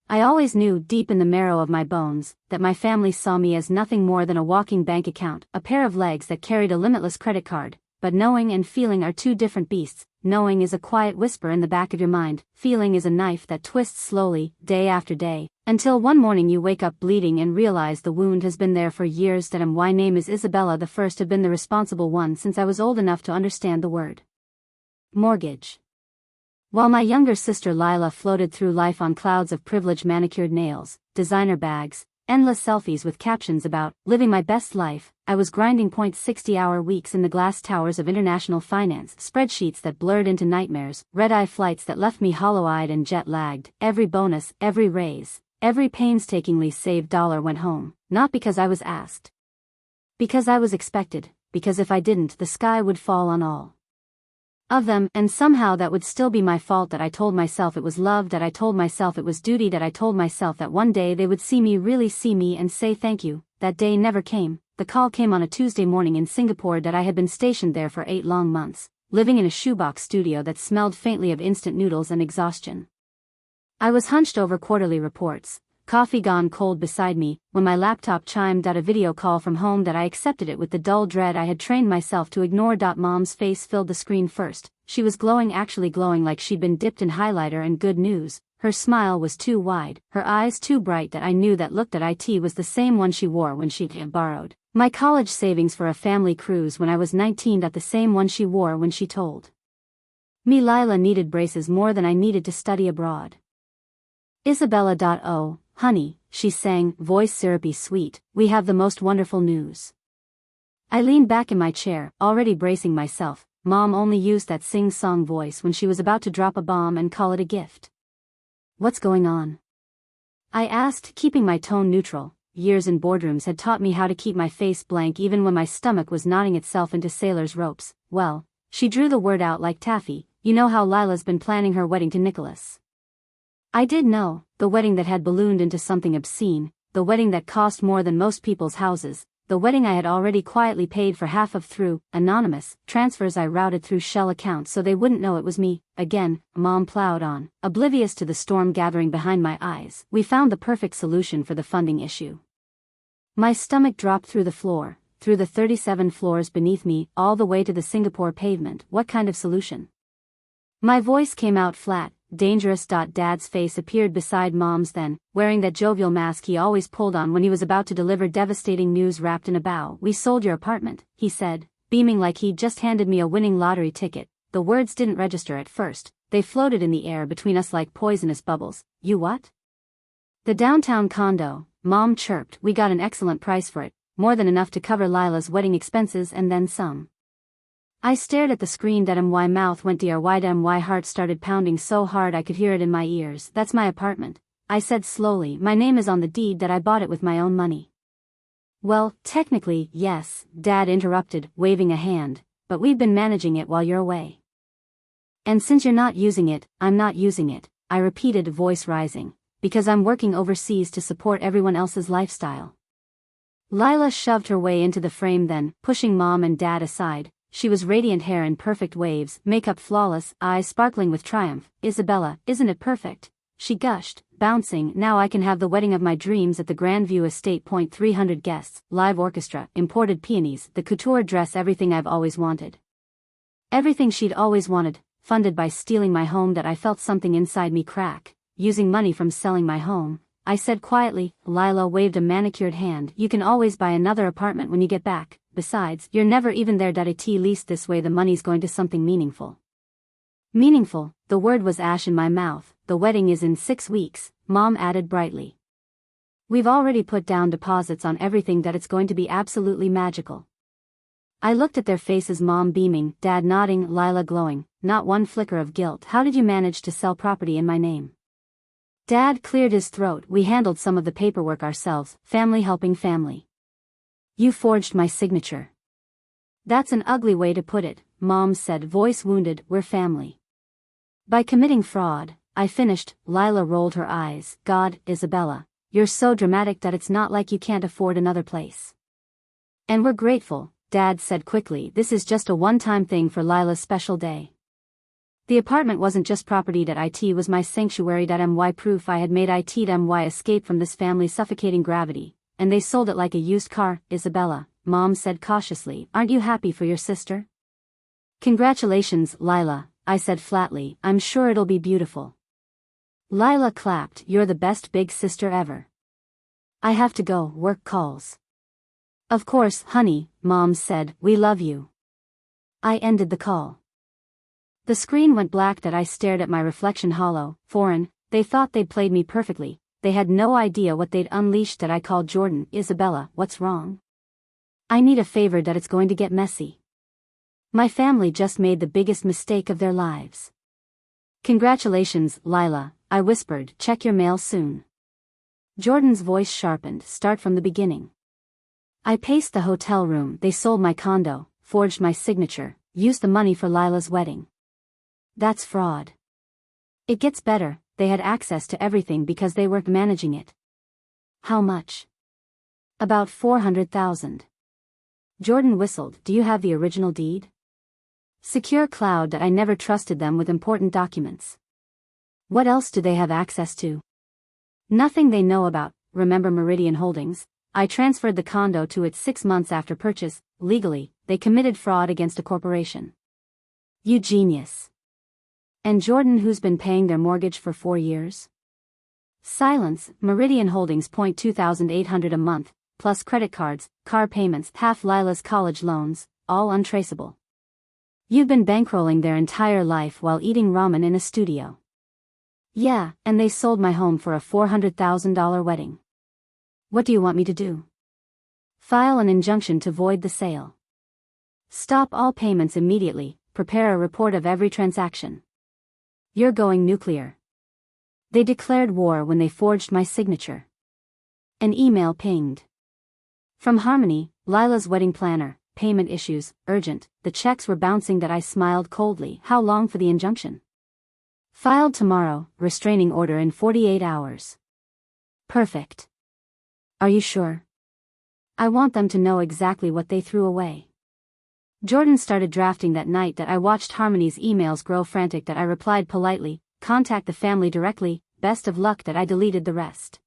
I always knew deep in the marrow of my bones that my family saw me as nothing more than a walking bank account, a pair of legs that carried a limitless credit card. But knowing and feeling are two different beasts. Knowing is a quiet whisper in the back of your mind. Feeling is a knife that twists slowly, day after day, until one morning you wake up bleeding and realize the wound has been there for years. That my name is Isabella. The first have been the responsible one since I was old enough to understand the word mortgage. While my younger sister Lila floated through life on clouds of privilege, manicured nails, designer bags, endless selfies with captions about living my best life, I was grinding 60-hour weeks in the glass towers of international finance, spreadsheets that blurred into nightmares, red-eye flights that left me hollow-eyed and jet-lagged. Every bonus, every raise, every painstakingly saved dollar went home, not because I was asked, because I was expected, because if I didn't, the sky would fall on all of them, and somehow that would still be my fault. That I told myself it was love, that I told myself it was duty, that I told myself that one day they would see me, really see me, and say thank you. That day never came. The call came on a Tuesday morning in Singapore. That I had been stationed there for 8 long months, living in a shoebox studio that smelled faintly of instant noodles and exhaustion. I was hunched over quarterly reports, coffee gone cold beside me, when my laptop chimed out a video call from home. That I accepted it with the dull dread I had trained myself to ignore. Mom's face filled the screen first. She was glowing, actually glowing, like she'd been dipped in highlighter. And good news, her smile was too wide, her eyes too bright. That I knew that look. That it was the same one she wore when she'd borrowed my college savings for a family cruise when I was 19. The same one she wore when she told me Lila needed braces more than I needed to study abroad. Isabella. Oh, honey, she sang, voice syrupy sweet, we have the most wonderful news. I leaned back in my chair, already bracing myself. Mom only used that sing-song voice when she was about to drop a bomb and call it a gift. What's going on? I asked, keeping my tone neutral. Years in boardrooms had taught me how to keep my face blank even when my stomach was knotting itself into sailor's ropes. Well, she drew the word out like taffy. You know how Lila's been planning her wedding to Nicholas. I did know, the wedding that had ballooned into something obscene, the wedding that cost more than most people's houses, the wedding I had already quietly paid for half of through anonymous transfers I routed through shell accounts so they wouldn't know it was me. Again, Mom plowed on, oblivious to the storm gathering behind my eyes. We found the perfect solution for the funding issue. My stomach dropped through the floor, through the 37 floors beneath me, all the way to the Singapore pavement. What kind of solution? My voice came out flat. Dangerous. Dad's face appeared beside Mom's then, wearing that jovial mask he always pulled on when he was about to deliver devastating news wrapped in a bow. We sold your apartment, he said, beaming like he'd just handed me a winning lottery ticket. The words didn't register at first, they floated in the air between us like poisonous bubbles. You what? The downtown condo, Mom chirped. We got an excellent price for it, more than enough to cover Lila's wedding expenses and then some. I stared at the screen. My mouth went dry. My heart started pounding so hard I could hear it in my ears. That's my apartment, I said slowly. My name is on the deed. That I bought it with my own money. Well, technically, yes, Dad interrupted, waving a hand, but we've been managing it while you're away. And since you're not using it, I'm not using it, I repeated, voice rising, because I'm working overseas to support everyone else's lifestyle. Lila shoved her way into the frame then, pushing Mom and Dad aside. She was radiant, hair in perfect waves, makeup flawless, eyes sparkling with triumph. Isabella, isn't it perfect? She gushed, bouncing. Now I can have the wedding of my dreams at the Grandview Estate. 300 guests, live orchestra, imported peonies, the couture dress, everything I've always wanted. Everything she'd always wanted, funded by stealing my home. That I felt something inside me crack. Using money from selling my home, I said quietly. Lila waved a manicured hand. You can always buy another apartment when you get back. Besides, you're never even there. At least this way the money's going to something meaningful. Meaningful, the word was ash in my mouth. The wedding is in 6 weeks, Mom added brightly. We've already put down deposits on everything. That it's going to be absolutely magical. I looked at their faces, Mom beaming, Dad nodding, Lila glowing, not one flicker of guilt. How did you manage to sell property in my name? Dad cleared his throat. We handled some of the paperwork ourselves, family helping family. You forged my signature. That's an ugly way to put it, Mom said, voice wounded. We're family. By committing fraud, I finished. Lila rolled her eyes. God, Isabella, you're so dramatic. That it's not like you can't afford another place. And we're grateful, Dad said quickly. This is just a one-time thing for Lila's special day. The apartment wasn't just property. It was my sanctuary. My proof I had made my escape from this family's suffocating gravity, and they sold it like a used car. Isabella, Mom said cautiously, aren't you happy for your sister? Congratulations, Lila, I said flatly, I'm sure it'll be beautiful. Lila clapped, you're the best big sister ever. I have to go, work calls. Of course, honey, Mom said, we love you. I ended the call. The screen went black. I stared at my reflection hollow, foreign. They thought they'd played me perfectly. They had no idea what they'd unleashed. I called Jordan. Isabella, what's wrong? I need a favor. It's going to get messy. My family just made the biggest mistake of their lives. Congratulations, Lila, I whispered, check your mail soon. Jordan's voice sharpened, start from the beginning. I paced the hotel room. They sold my condo, forged my signature, used the money for Lila's wedding. That's fraud. It gets better, they had access to everything because they were managing it. How much? About $400,000. Jordan whistled, do you have the original deed? Secure cloud. I never trusted them with important documents. What else do they have access to? Nothing they know about. Remember Meridian Holdings? I transferred the condo to it 6 months after purchase. Legally, they committed fraud against a corporation. You genius. And Jordan, who's been paying their mortgage for 4 years? Silence. Meridian Holdings. $2,800 a month, plus credit cards, car payments, half Lila's college loans, all untraceable. You've been bankrolling their entire life while eating ramen in a studio. Yeah, and they sold my home for a $400,000 wedding. What do you want me to do? File an injunction to void the sale. Stop all payments immediately, prepare a report of every transaction. You're going nuclear. They declared war when they forged my signature. An email pinged. From Harmony, Lila's wedding planner, payment issues, urgent. The checks were bouncing. I smiled coldly. How long for the injunction? Filed tomorrow, restraining order in 48 hours. Perfect. Are you sure? I want them to know exactly what they threw away. Jordan started drafting that night. I watched Harmony's emails grow frantic. I replied politely, contact the family directly, best of luck. I deleted the rest.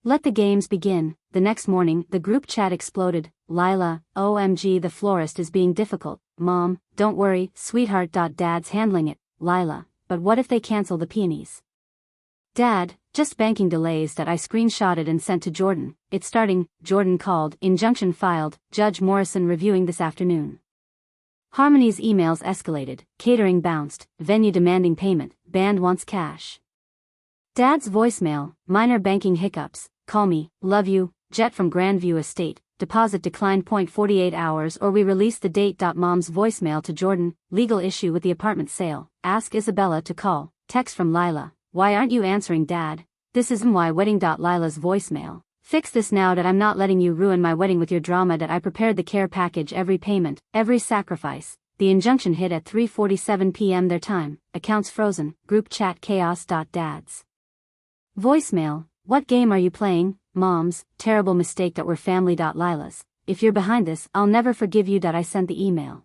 Let the games begin. The next morning, the group chat exploded. Lila, OMG, the florist is being difficult. Mom, don't worry, sweetheart. Dad's handling it. Lila, but what if they cancel the peonies? Dad, just banking delays. I screenshotted and sent to Jordan. It's starting. Jordan called, injunction filed, Judge Morrison reviewing this afternoon. Harmony's emails escalated, catering bounced, venue demanding payment, band wants cash. Dad's voicemail, minor banking hiccups, call me, love you, jet from Grandview Estate, deposit declined. 48 hours or we release the date. Mom's voicemail to Jordan, legal issue with the apartment sale, ask Isabella to call, text from Lila. Why aren't you answering, Dad? This isn't my wedding. Lila's voicemail. Fix this now. I'm not letting you ruin my wedding with your drama. I prepared the care package, every payment, every sacrifice. The injunction hit at 3:47 p.m. their time. Accounts frozen. Group chat chaos. Dad's voicemail. What game are you playing? Mom's, terrible mistake. We're family. Lila's, if you're behind this, I'll never forgive you. I sent the email.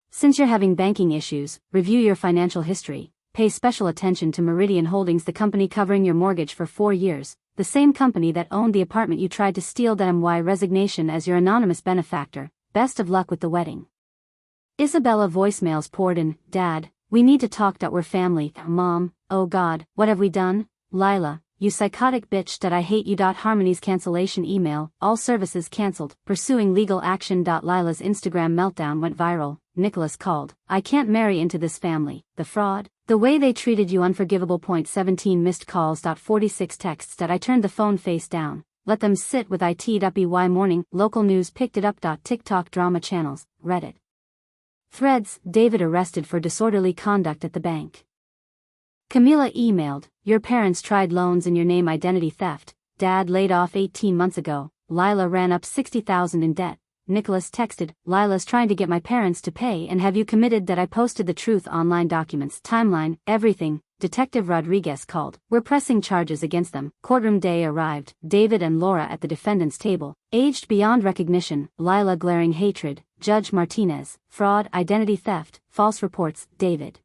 Since you're having banking issues, review your financial history. Pay special attention to Meridian Holdings, the company covering your mortgage for 4 years, the same company that owned the apartment you tried to steal. My resignation as your anonymous benefactor, best of luck with the wedding. Isabella voicemails poured in, Dad, we need to talk. We're family. Mom, oh God, what have we done? Lila, you psychotic bitch. I hate you. Harmony's cancellation email, all services cancelled, pursuing legal action. Lila's Instagram meltdown went viral. Nicholas called, I can't marry into this family, the fraud, the way they treated you unforgivable. 17 missed calls. 46 texts. I turned the phone face down, let them sit with it. BY morning, local news picked it up. TikTok drama channels, Reddit. Threads, David arrested for disorderly conduct at the bank. Camila emailed, your parents tried loans in your name, identity theft, Dad laid off 18 months ago, Lila ran up $60,000 in debt. Nicholas texted, Lila's trying to get my parents to pay, and have you committed? I posted the truth, online documents, timeline, everything. Detective Rodriguez called, we're pressing charges against them. Courtroom day arrived, David and Laura at the defendant's table, aged beyond recognition, Lila glaring hatred, Judge Martinez, fraud, identity theft, false reports, David.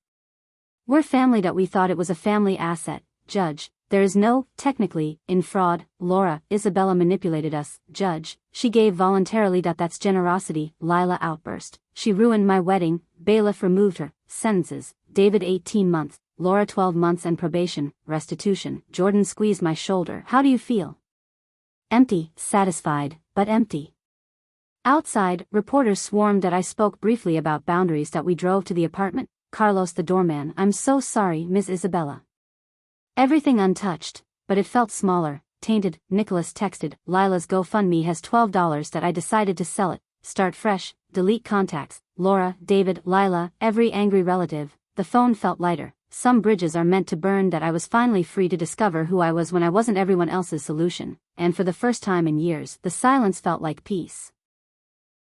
We're family that we thought it was a family asset, Judge. There is no, technically, in fraud, Laura. Isabella manipulated us, Judge. She gave voluntarily. That's generosity, Lila outburst. She ruined my wedding. Bailiff removed her. Sentences. David 18 months, Laura 12 months and probation, restitution. Jordan squeezed my shoulder. How do you feel? Empty, satisfied, but empty. Outside, reporters swarmed that I spoke briefly about boundaries. That we drove to the apartment. Carlos the doorman. I'm so sorry, Miss Isabella. Everything untouched, but it felt smaller, tainted. Nicholas texted, Lila's GoFundMe has $12 that I decided to sell it. Start fresh, delete contacts. Laura, David, Lila, every angry relative. The phone felt lighter. Some bridges are meant to burn. That I was finally free to discover who I was when I wasn't everyone else's solution. And for the first time in years, the silence felt like peace.